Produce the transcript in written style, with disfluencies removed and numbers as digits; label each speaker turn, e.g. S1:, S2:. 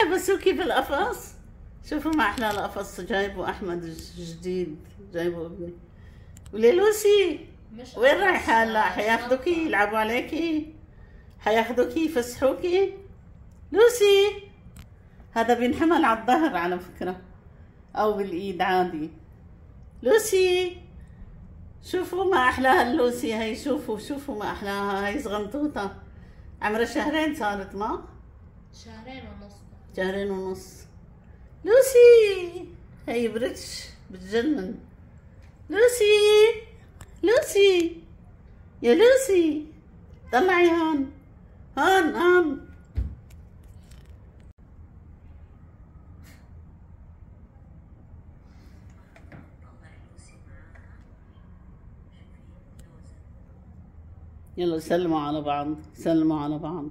S1: حبسوكي في القفص. شوفوا ما احلى القفص جايبه احمد جديد، جايبه ابني. ولي لوسي وين رايحه هلا؟ حياخدوكي يلعبوا عليكي، حياخدوكي يفسحوكي. لوسي هذا بينحمل على الظهر على فكره او بالايد عادي. لوسي شوفوا ما احلاها اللوسي هي، شوفوا ما احلاها هي، صغنطوطه عمرها شهرين صارت، ما شهرين ونص. لوسي هي بريتش بتجنن. لوسي لوسي يا لوسي طلعي هون هون هون. يلا سلموا على بعض، سلموا على بعض.